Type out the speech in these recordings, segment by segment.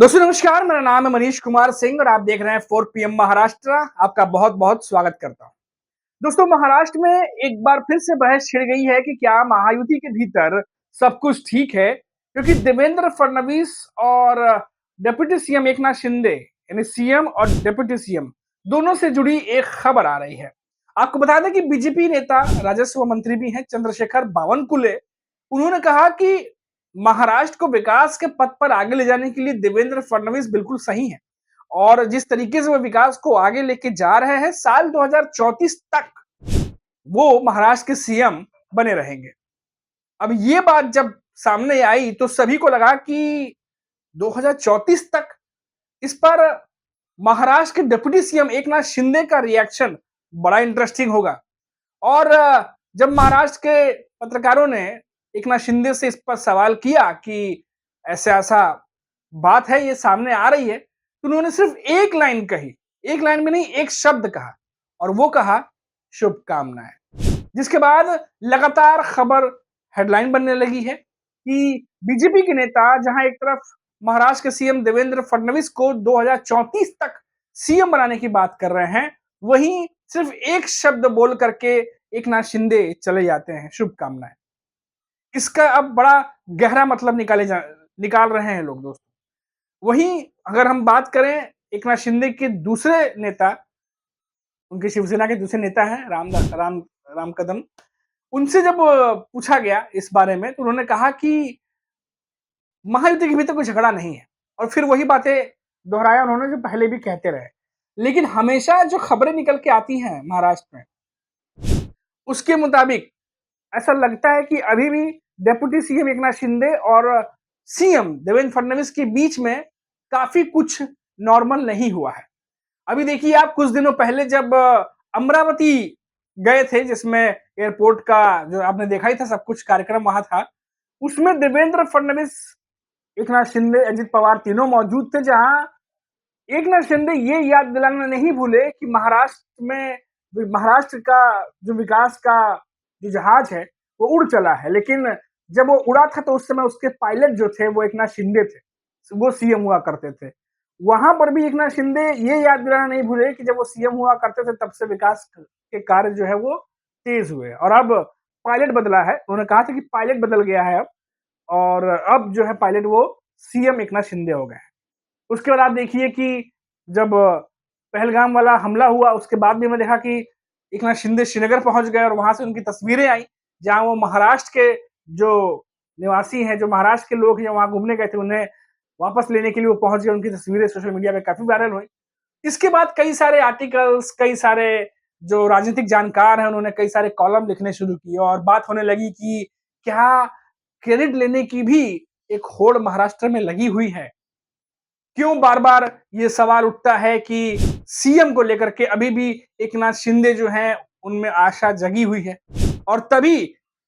दोस्तों नमस्कार, मेरा नाम है मनीष कुमार सिंह और आप देख रहे हैं 4 पीएम महाराष्ट्र। आपका बहुत-बहुत स्वागत करता हूं। दोस्तों महाराष्ट्र में एक बार फिर से बहस छिड़ गई है कि क्या महायुति के भीतर सब कुछ ठीक है, क्योंकि देवेंद्र फडणवीस और डिप्टी सीएम एकनाथ शिंदे यानी सीएम और डिप्टी सीएम दोनों से जुड़ी एक खबर आ रही है। आपको बता दें कि बीजेपी नेता राजस्व मंत्री भी हैं चंद्रशेखर बावनकुले। उन्होंने कहा कि महाराष्ट्र को विकास के पथ पर आगे ले जाने के लिए देवेंद्र फडणवीस बिल्कुल सही हैं और जिस तरीके से वो विकास को आगे लेके जा रहे हैं, साल 2034 तक वो महाराष्ट्र के सीएम बने रहेंगे। अब ये बात जब सामने आई तो सभी को लगा कि 2034 तक इस पर महाराष्ट्र के डिप्टी सीएम एकनाथ शिंदे का रिएक्शन बड़ा इंटरेस्टिंग होगा। और जब महाराष्ट्र के पत्रकारों ने एकनाथ शिंदे से इस पर सवाल किया कि ऐसा-ऐसा बात है, ये सामने आ रही है, तो उन्होंने सिर्फ एक लाइन कही, एक लाइन में नहीं, एक शब्द कहा और वो कहा शुभकामनाएं। जिसके बाद लगातार खबर हेडलाइन बनने लगी है कि बीजेपी के नेता जहां एक तरफ महाराष्ट्र के सीएम देवेंद्र फडणवीस को 2034 तक सीएम बनाने की बात कर रहे हैं, वहीं सिर्फ एक शब्द बोल करके एकनाथ शिंदे चले जाते हैं, शुभकामनाएं। इसका अब बड़ा गहरा मतलब निकाल रहे हैं लोग दोस्तों। वहीं अगर हम बात करें एकनाथ शिंदे के दूसरे नेता, उनकी शिवसेना के दूसरे नेता हैं राम कदम, उनसे जब पूछा गया इस बारे में तो उन्होंने कहा कि महायुति के भीतर कोई झगड़ा नहीं है और फिर वही बातें दोहराया उन्होंने जो पहले भी कहते रहे। लेकिन हमेशा जो खबरें निकल के आती हैं महाराष्ट्र में, उसके मुताबिक ऐसा लगता है कि अभी भी डिप्टी सीएम एकनाथ शिंदे और सीएम देवेंद्र फडणवीस के बीच में काफी कुछ नॉर्मल नहीं हुआ है। अभी देखिए आप कुछ दिनों पहले जब अमरावती गए थे, जिसमें एयरपोर्ट का जो आपने देखा ही था, सब कुछ कार्यक्रम वहां था, उसमें देवेंद्र फडणवीस, एकनाथ शिंदे, अजित पवार तीनों मौजूद थे। जहां एकनाथ शिंदे ये याद दिलाना नहीं भूले कि महाराष्ट्र का जो विकास का जो जहाज है वो उड़ चला है, लेकिन जब वो उड़ा था तो उस समय उसके पायलट जो थे वो एकनाथ शिंदे थे, वो सीएम हुआ करते थे। वहां पर भी एकनाथ शिंदे ये याद दिलाना नहीं भूले कि जब वो सीएम हुआ करते थे तब से विकास के कार्य जो है वो तेज हुए और अब पायलट बदला है। उन्होंने कहा था कि पायलट बदल गया है अब, और अब जो है पायलट वो सीएम एकनाथ शिंदे हो गए हैं। उसके बाद आप देखिए कि जब पहलगाम वाला हमला हुआ उसके बाद भी मैं देखा कि एकनाथ शिंदे श्रीनगर पहुंच गए और वहां से उनकी तस्वीरें आई, जहां वो महाराष्ट्र के जो निवासी हैं, जो महाराष्ट्र के लोग हैं, वहां घूमने गए थे, उन्हें वापस लेने के लिए वो पहुंच गए। उनकी तस्वीरें सोशल मीडिया पे काफी वायरल हुई। इसके बाद कई सारे आर्टिकल्स, कई सारे जो राजनीतिक जानकार हैं, उन्होंने कई सारे कॉलम लिखने शुरू किए और बात होने लगी कि क्या क्रेडिट लेने की भी एक होड़ महाराष्ट्र में लगी हुई है। क्यों बार-बार ये सवाल उठता है कि सीएम को लेकर के अभी भी एकनाथ शिंदे जो हैं, उनमें आशा जगी हुई है। और तभी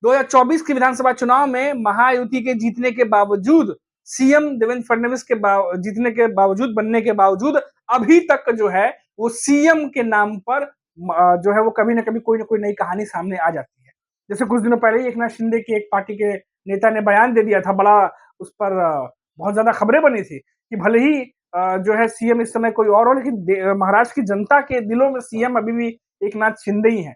2024 के विधानसभा चुनाव में महायुति के जीतने के बावजूद, सीएम देवेंद्र फडणवीस के जीतने के बावजूद, बनने के बावजूद, अभी तक जो है वो सीएम के नाम पर जो है वो कभी ना कभी कोई ना कोई नई कहानी सामने आ जाती है। जैसे कुछ दिनों पहले ही एकनाथ शिंदे की एक पार्टी के नेता ने बयान दे दिया था, बड़ा उस पर बहुत ज्यादा खबरें बनी थी कि भले ही जो है सीएम इस समय कोई और हो, लेकिन महाराष्ट्र की जनता के दिलों में सीएम अभी भी एकनाथ शिंदे ही हैं।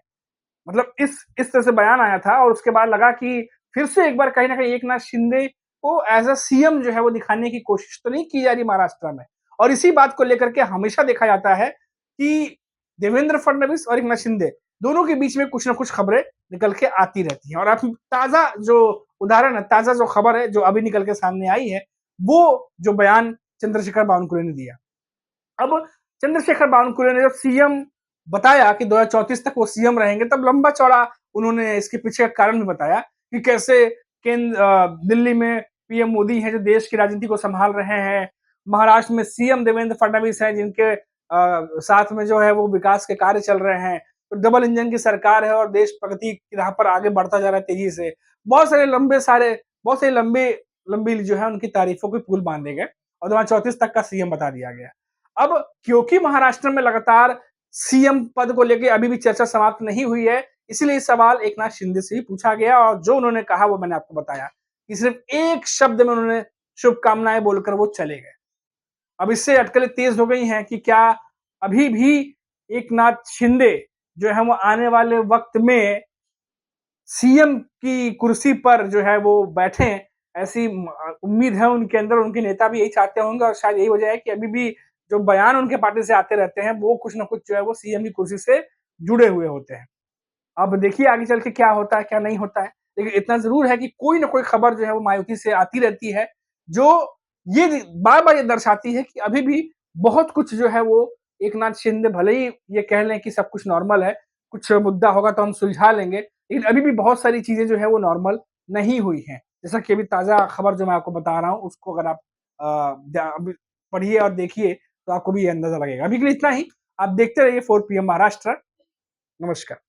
मतलब इस तरह से बयान आया था और उसके बाद लगा कि फिर से एक बार कहीं ना कहीं एकनाथ शिंदे को एज अ सीएम जो है वो दिखाने की कोशिश तो नहीं की जा रही महाराष्ट्र में। और इसी बात को लेकर के हमेशा देखा जाता है कि देवेंद्र फडणवीस और एकनाथ शिंदे दोनों के बीच में कुछ ना कुछ खबरें निकल के आती रहती हैं। और अब ताजा जो उदाहरण है, ताजा जो खबर है जो अभी निकल के सामने आई है, वो जो बयान चंद्रशेखर बावनकुले ने दिया। अब चंद्रशेखर बावनकुले ने जब सीएम बताया कि 2034 तक वो सीएम रहेंगे, तब लंबा चौड़ा उन्होंने इसके पीछे का कारण भी बताया कि कैसे दिल्ली में पीएम मोदी हैं जो देश की राजनीति को संभाल रहे हैं, महाराष्ट्र में सीएम देवेंद्र फडणवीस हैं जिनके साथ में जो है वो विकास के कार्य चल रहे हैं, तो डबल इंजन की सरकार है और देश प्रगति की राह पर आगे बढ़ता जा रहा है तेजी से। बहुत सारे लंबी जो है उनकी तारीफों के पुल बांधे गए और 2034 तक का सीएम बता दिया गया। अब क्योंकि महाराष्ट्र में लगातार सीएम पद को लेकर अभी भी चर्चा समाप्त नहीं हुई है, इसलिए सवाल एकनाथ शिंदे से ही पूछा गया और जो उन्होंने कहा वो मैंने आपको बताया कि सिर्फ एक शब्द में उन्होंने शुभकामनाएं बोलकर वो चले गए। अब इससे अटकलें तेज हो गई हैं कि क्या अभी भी एक नाथ शिंदे जो है वो आने वाले वक्त में सीएम की कुर्सी पर जो है वो बैठे, ऐसी उम्मीद है उनके अंदर। उनके नेता भी यही चाहते होंगे और शायद यही वजह है कि अभी भी जो बयान उनके पार्टी से आते रहते हैं वो कुछ ना कुछ जो है वो सीएम की कुर्सी से जुड़े हुए होते हैं। अब देखिए आगे चल के क्या होता है, क्या नहीं होता है। लेकिन इतना ज़रूर है कि कोई ना कोई खबर जो है वो मायूसी से आती रहती है, जो ये बार-बार ये दर्शाती है कि अभी भी बहुत कुछ जो है वो एक नाथ शिंदे भले ही ये कह लें कि सब कुछ नॉर्मल है, कुछ मुद्दा होगा तो हम सुलझा लेंगे, लेकिन अभी भी बहुत सारी चीज़ें जो है वो नॉर्मल नहीं हुई हैं। जैसा कि अभी ताज़ा खबर जो मैं आपको बता रहा हूँ उसको अगर आप अभी पढ़िए और देखिए तो आपको भी ये अंदाज़ा लगेगा। अभी के लिए इतना ही, आप देखते रहिए 4 पीएम महाराष्ट्र। नमस्कार।